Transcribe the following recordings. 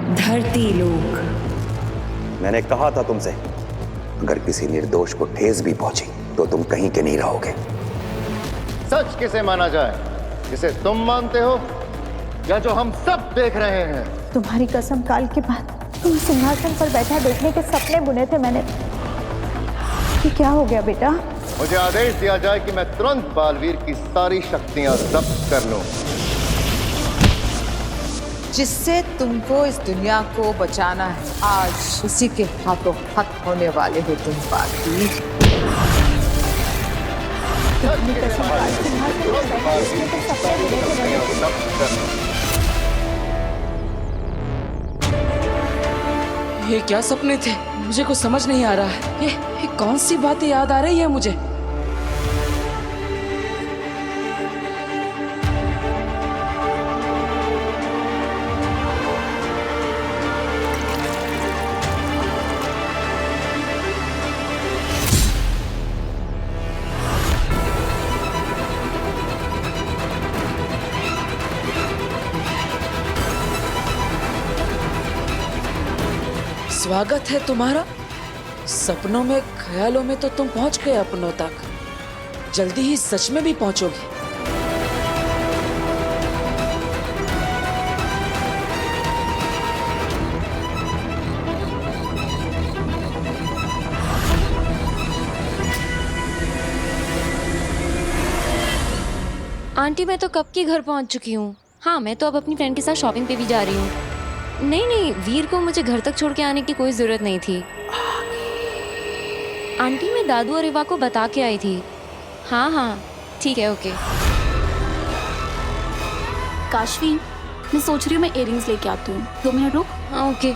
धरती लोक। मैंने कहा था तुमसे, अगर किसी निर्दोष को ठेस भी पहुंची तो तुम कहीं के नहीं रहोगे। सच किसे माना जाए, जिसे तुम मानते हो या जो हम सब देख रहे हैं? तुम्हारी कसम, काल के बाद तुम सिंहासन पर बैठा देखने के सपने बुने थे मैंने। ये क्या हो गया बेटा? मुझे आदेश दिया जाए कि मैं तुरंत बालवीर की सारी शक्तियां जब्त कर लूं। जिससे तुमको इस दुनिया को बचाना है, आज उसी के हाथों हाथ होने वाले हो तुम बालवीर। ये क्या सपने थे? मुझे कुछ समझ नहीं आ रहा है। ये कौन सी बातें याद आ रही है मुझे? स्वागत है तुम्हारा। सपनों में, ख्यालों में तो तुम पहुंच गए अपनों तक, जल्दी ही सच में भी पहुंचोगे। आंटी मैं तो कब की घर पहुंच चुकी हूँ। हाँ, मैं तो अब अपनी फ्रेंड के साथ शॉपिंग पे भी जा रही हूँ। नहीं, वीर को मुझे घर तक छोड़ के आने की कोई ज़रूरत नहीं थी। आंटी मैं दादू और इवा को बता के आई थी। हाँ, ठीक है, ओके। काशवी, मैं सोच रही हूँ मैं इयररिंग्स लेके आती हूँ। 2 मिनट रुक। हाँ, ओके।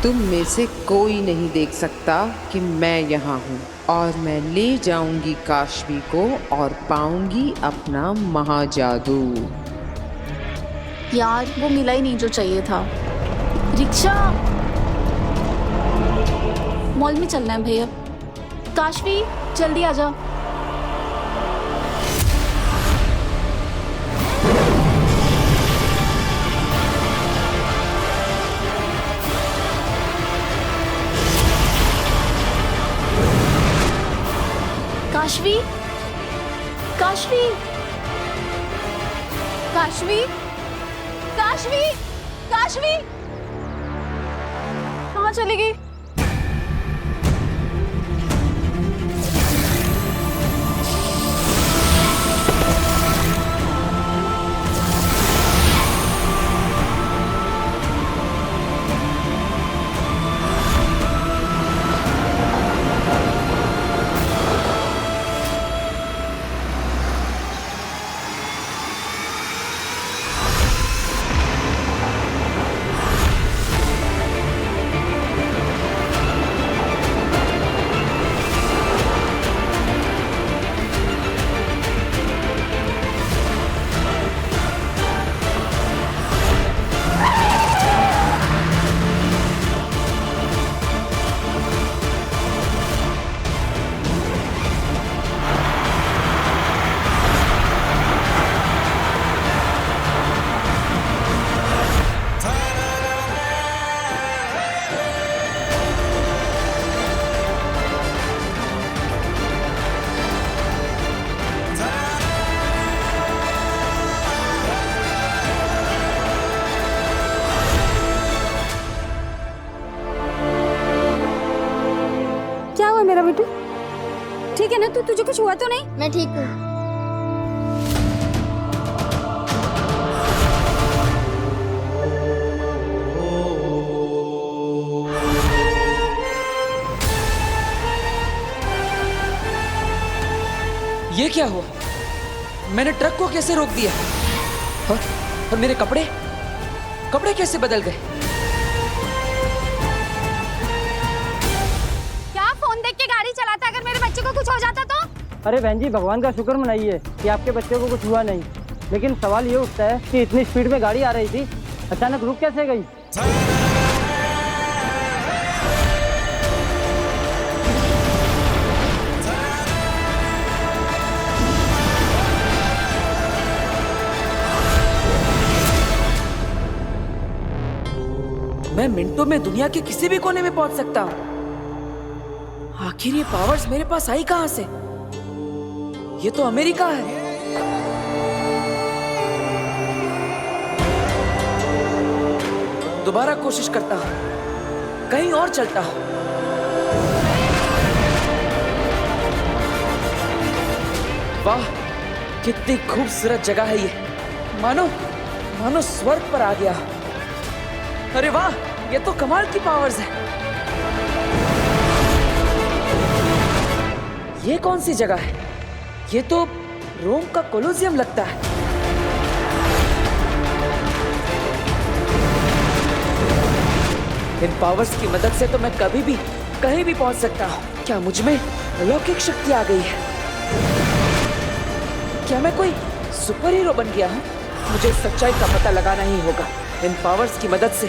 तुम में से कोई नहीं देख सकता कि मैं यहाँ हूँ, और मैं ले जाऊंगी काशवी को और पाऊंगी अपना महाजादू। यार, वो मिला ही नहीं जो चाहिए था। रिक्शा, मॉल में चलना है भैया। काशवी, जल्दी आ जा। काशवी, काशवी, काशवी, काशवी, काशवी, कहाँ चली गई? मेरा बेटू ठीक है ना? तुझे कुछ हुआ तो नहीं? मैं ठीक हूँ। ये क्या हुआ? मैंने ट्रक को कैसे रोक दिया? और मेरे कपड़े कैसे बदल गए? क्या फोन देख के गाड़ी चलाता? अगर मेरे बच्चे को कुछ हो जाता तो? अरे बहन जी, भगवान का शुक्र मनाइए कि आपके बच्चे को कुछ हुआ नहीं, लेकिन सवाल ये उठता है कि इतनी स्पीड में गाड़ी आ रही थी, अचानक रुक कैसे गई? मैं मिनटों में दुनिया के किसी भी कोने में पहुंच सकता हूँ। आखिर ये पावर्स मेरे पास आई कहां से? ये तो अमेरिका है। दोबारा कोशिश करता हूं, कहीं और चलता हूं। वाह, कितनी खूबसूरत जगह है ये। मानो मानो स्वर्ग पर आ गया। अरे वाह, ये तो कमाल की पावर्स है। ये कौन सी जगह है? ये तो रोम का कोलोसियम लगता है। इन पावर्स की मदद से तो मैं कभी भी कहीं भी पहुंच सकता हूं। क्या मुझ में अलौकिक शक्ति आ गई है? क्या मैं कोई सुपर हीरो बन गया हूं? मुझे सच्चाई का पता लगाना ही होगा। इन पावर्स की मदद से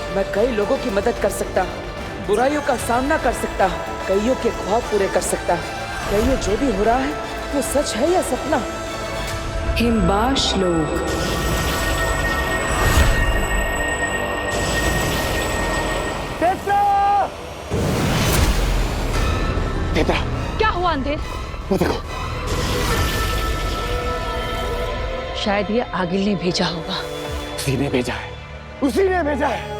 मैं कई लोगों की मदद कर सकता हूं, बुराइयों का सामना कर सकता हूं, कईयों के ख्वाब पूरे कर सकता हूं। क्या ये जो भी हो रहा है वो सच है या सपना? हिमबाश लोग, क्या हुआ अंधेर? शायद ये आगिल ने भेजा होगा। उसी ने भेजा है, उसी ने भेजा है।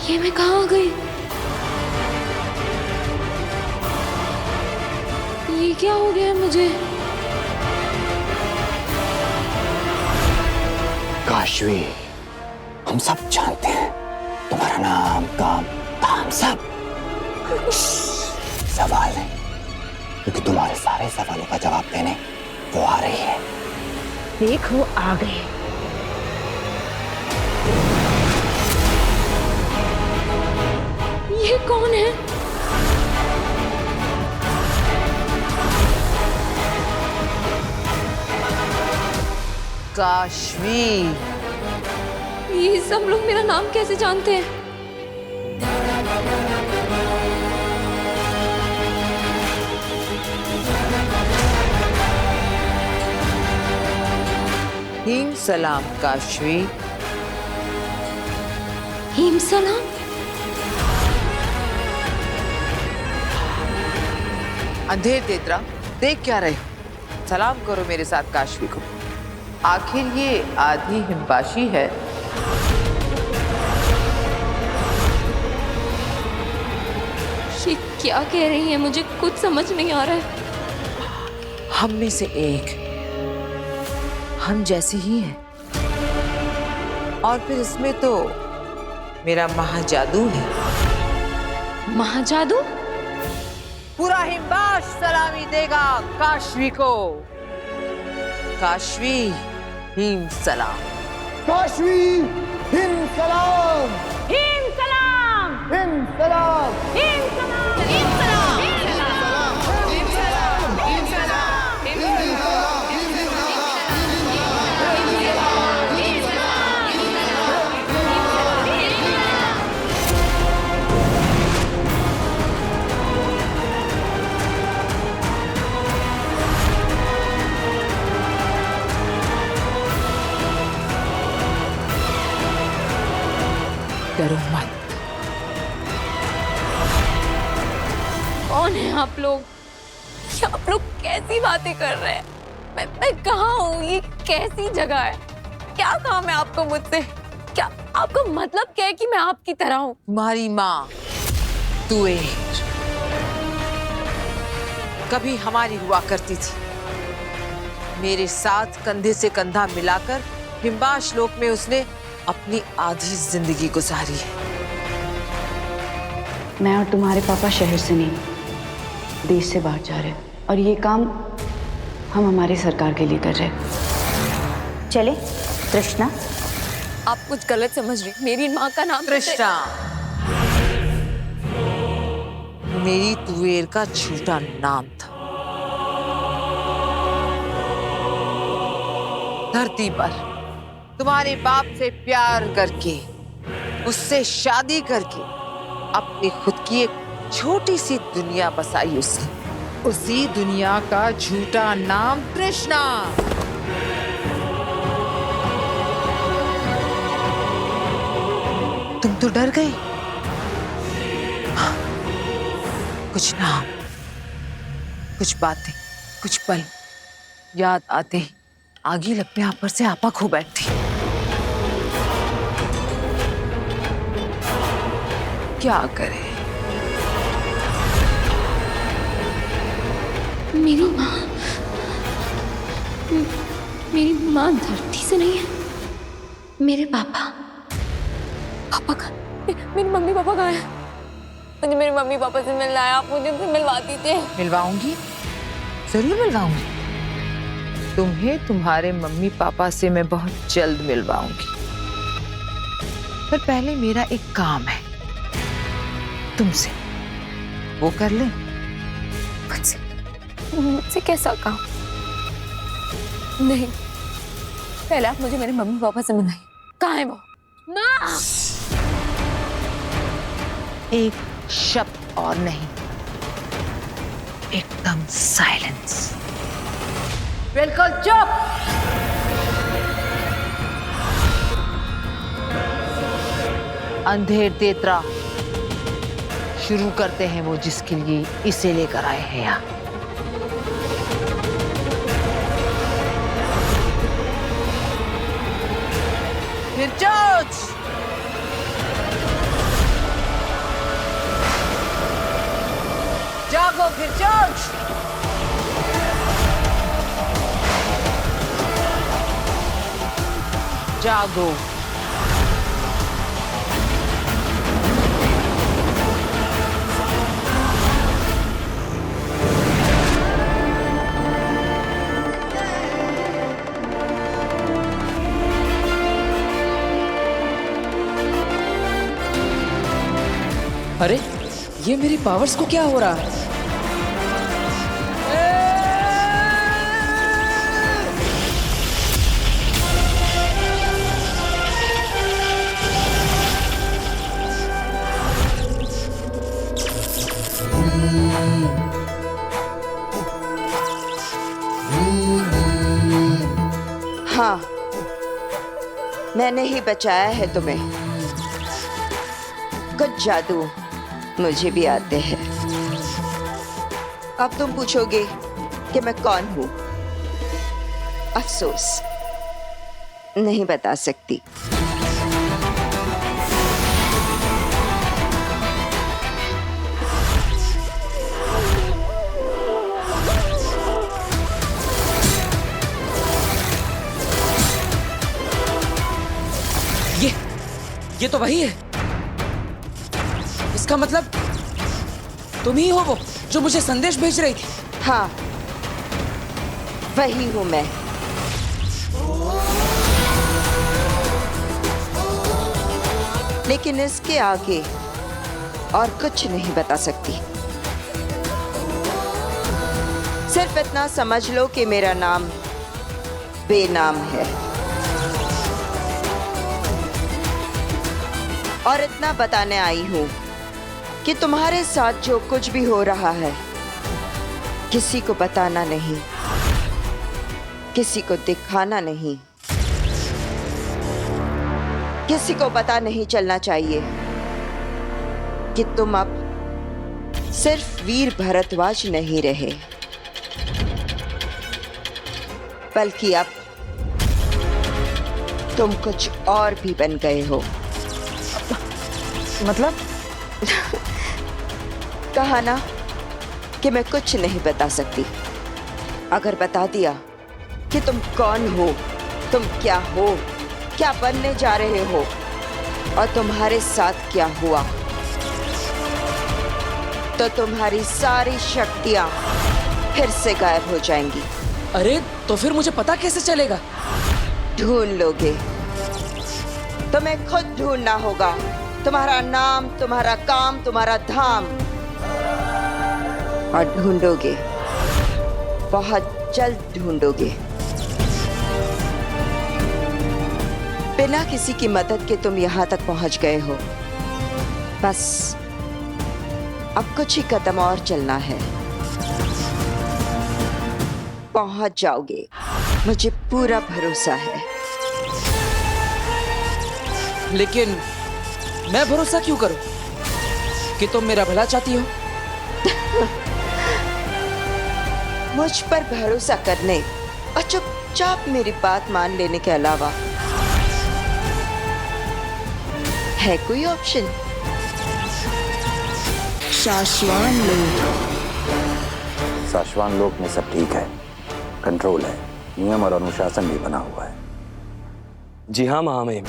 ये मैं कहाँ आ गई? ये क्या हो गया मुझे? काशवी, हम सब जानते हैं तुम्हारा नाम, काम, धाम सब। सवाल है, क्योंकि तुम्हारे सारे सवालों का जवाब देने वो आ रही है। देखो आ गए। ये कौन है? काशवी, ये सब लोग मेरा नाम कैसे जानते हैं? हिम सलाम काशवी। हिम सलाम? अंधेर तेतरा, देख क्या रहे हो? सलाम करो मेरे साथ काशवी को। आखिर ये आधी हिमबाशी है। ये क्या कह रही है? मुझे कुछ समझ नहीं आ रहा है। हम में से एक हम जैसे ही हैं। और फिर इसमें तो मेरा महाजादू है। महाजादू? पूरा हिमबाश सलामी देगा काशवी को। काशवी, हिम सलाम। काशवी, हिम सलाम। हिम सलाम! हिम सलाम। हिम सलाम! हिम सलाम! डरो मत। कौन है आप लोग? ये आप लोग कैसी बातें कर रहे हैं? मैं कहाँ हूँ? ये कैसी जगह है? क्या काम है आपको मुझसे? क्या आपका मतलब क्या है कि मैं आपकी तरह हूँ? तुम्हारी माँ तुएर कभी हमारी हुआ करती थी। मेरे साथ कंधे से कंधा मिलाकर हिमबाश लोक में उसने अपनी आधी जिंदगी गुजारी है। मैं और तुम्हारे पापा शहर से नहीं, देश से बाहर जा रहे हैं, और ये काम हम हमारी सरकार के लिए कर रहे हैं। चले कृष्णा। आप कुछ गलत समझ रही। मेरी माँ का नाम कृष्णा मेरी तुएर का झूठा नाम था। धरती पर तुम्हारे बाप से प्यार करके, उससे शादी करके अपनी खुद की एक छोटी सी दुनिया बसाई उसने। उसी दुनिया का झूठा नाम कृष्णा। तुम तो डर गई। कुछ नाम, कुछ बातें, कुछ पल याद आते ही आगी लगते यहाँ पर से आपा खो बैठती। क्या करे? मेरी माँ धरती से नहीं है। मेरे पापा का मेरी मम्मी पापा कहाँ है? मुझे मेरे मम्मी पापा से मिलना है। आप मुझे उनसे मिलवा दीजिए। मिलवाऊंगी, जरूर मिलवाऊंगी। तुम्हें तुम्हारे मम्मी पापा से मैं बहुत जल्द मिलवाऊंगी। पर पहले मेरा एक काम है तुमसे, वो कर ले। मुझसे कैसा काम? नहीं, पहले आप मुझे मेरे मम्मी पापा से मिलाइए। कहाँ है वो? माँ! एक शब्द और नहीं, एकदम साइलेंस। बिल्कुल चुप। अंधेर तेतरा, शुरू करते हैं वो जिसके लिए इसे लेकर आए हैं यहाँ। फिर चोच। जागो फिर चोच। जागो। अरे ये मेरी पावर्स को क्या हो रहा है? हाँ, मैंने ही बचाया है तुम्हें। कुछ जादू मुझे भी आते हैं। अब तुम पूछोगे कि मैं कौन हूं। अफसोस, नहीं बता सकती। ये तो वही है। इसका मतलब तुम ही हो वो जो मुझे संदेश भेज रही थी। हाँ, वही हूं मैं। लेकिन इसके आगे और कुछ नहीं बता सकती। सिर्फ इतना समझ लो कि मेरा नाम बेनाम है। और इतना बताने आई हूं कि तुम्हारे साथ जो कुछ भी हो रहा है किसी को बताना नहीं, किसी को दिखाना नहीं, किसी को पता नहीं चलना चाहिए कि तुम अब सिर्फ वीर भरद्वाज नहीं रहे, बल्कि अब तुम कुछ और भी बन गए हो। मतलब? कहा ना कि मैं कुछ नहीं बता सकती। अगर बता दिया कि तुम कौन हो, तुम क्या हो, क्या बनने जा रहे हो और तुम्हारे साथ क्या हुआ, तो तुम्हारी सारी शक्तियां फिर से गायब हो जाएंगी। अरे तो फिर मुझे पता कैसे चलेगा? ढूंढ लोगे। तुम्हें खुद ढूंढना होगा। तुम्हारा नाम, तुम्हारा काम, तुम्हारा धाम। और ढूंढोगे, बहुत जल्द ढूंढोगे। बिना किसी की मदद के तुम यहाँ तक पहुंच गए हो। बस अब कुछ ही कदम और चलना है, पहुंच जाओगे, मुझे पूरा भरोसा है। लेकिन मैं भरोसा क्यों करूं कि तुम मेरा भला चाहती हो? मुझ पर भरोसा करने और चुपचाप मेरी बात मान लेने के अलावा है कोई ऑप्शन? साशवान लोक में सब ठीक है, कंट्रोल है, नियम और अनुशासन भी बना हुआ है। जी हाँ महामहिम,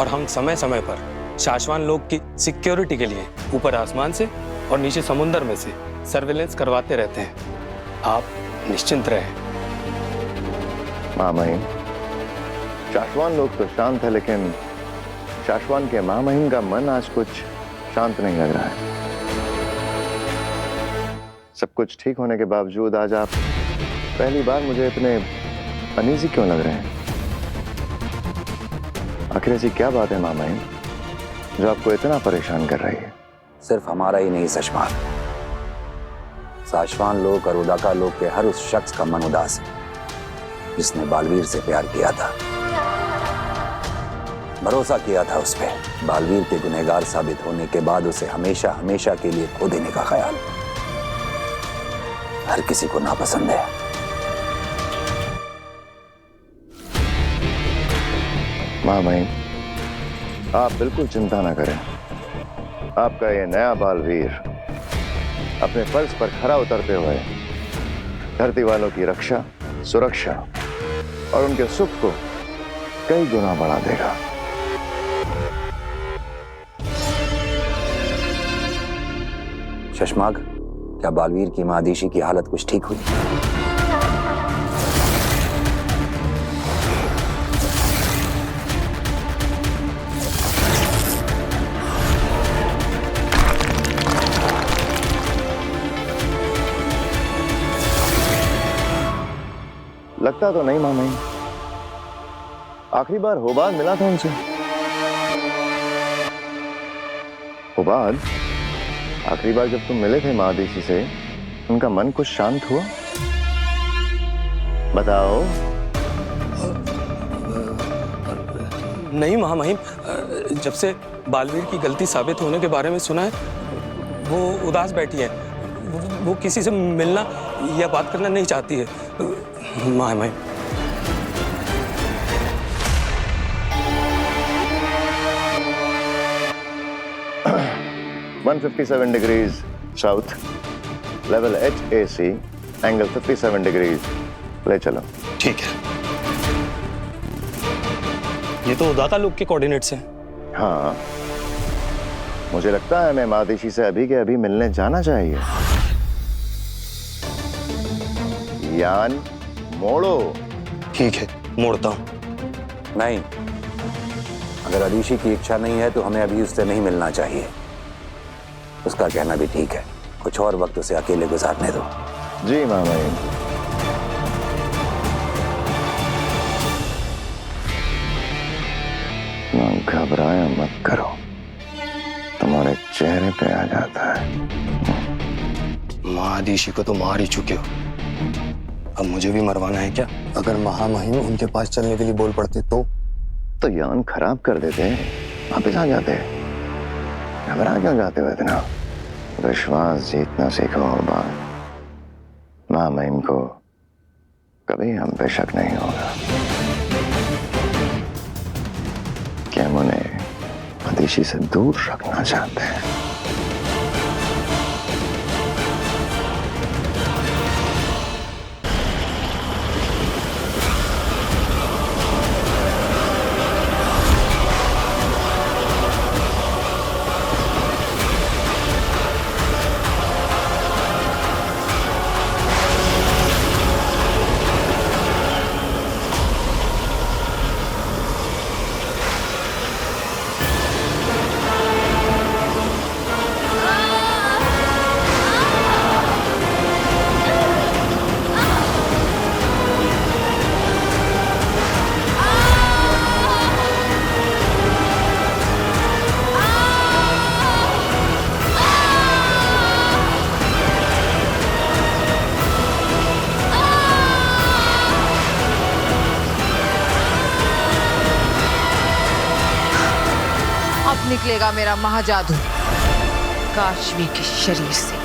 और हम समय समय पर शाश्वान लोक की सिक्योरिटी के लिए ऊपर आसमान से और नीचे समुद्र में से सर्वेलेंस करवाते रहते हैं। आप निश्चिंत रहें। महामहिम, शाश्वान लोग तो शांत है, लेकिन शाश्वान के महामहिम का मन आज कुछ शांत नहीं लग रहा है। सब कुछ ठीक होने के बावजूद आज आप पहली बार मुझे इतने अनईजी क्यों लग रहे हैं? आखिर ऐसी क्या बात है महामहिम जो आपको इतना परेशान कर रही है? सिर्फ हमारा ही नहीं सशमान, साशवान लोक और उदाका लोक के हर उस शख्स का मन उदास है जिसने बालवीर से प्यार किया था, भरोसा किया था उस पर। बालवीर के गुनहगार साबित होने के बाद उसे हमेशा हमेशा के लिए खो देने का ख्याल हर किसी को नापसंद है। महामहिम, आप बिल्कुल चिंता न करें। आपका ये नया बालवीर अपने फर्ज पर खरा उतरते हुए धरती वालों की रक्षा, सुरक्षा और उनके सुख को कई गुना बढ़ा देगा। शशमाग, क्या बालवीर की मां आदिशी की हालत कुछ ठीक हुई? लगता तो नहीं महामहिम, आखिरी बार होबाद मिला था उनसे। होबाद, आखिरी बार जब तुम मिले थे माँ आदिशी से, उनका मन कुछ शांत हुआ? बताओ। नहीं महामहिम, जब से बालवीर की गलती साबित होने के बारे में सुना है, वो उदास बैठी है। वो किसी से मिलना या बात करना नहीं चाहती है महामहिम। 157 degrees south, level HAC, angle 57 degrees. ले चलो। ठीक है। ये तो उदाका लोक के कोऑर्डिनेट्स हैं। हाँ, मुझे लगता है मैं मादिशी से अभी के अभी मिलने जाना चाहिए। यान मोड़ो। ठीक है, मोड़ता हूं। नहीं, अगर आदिशी की इच्छा नहीं है तो हमें अभी उससे नहीं मिलना चाहिए। उसका कहना भी ठीक है, कुछ और वक्त उसे अकेले गुजारने दो। जी मामई। घबराया मत करो, तुम्हारे चेहरे पे आ जाता है। माँ आदिशी को तो मार ही चुके हो, अब मुझे भी मरवाना है क्या? अगर महामहिम उनके पास चलने के लिए बोल पड़ते तो यान खराब कर देते, वापिस आ जाते। घबरा क्यों जाते हो इतना? विश्वास जीतना सीखो और बात। महामहिम को कभी हम पे शक नहीं होगा कि हम उन्हें आदिशी से दूर रखना चाहते हैं। निकलेगा मेरा महाजादू काशवी के शरीर से।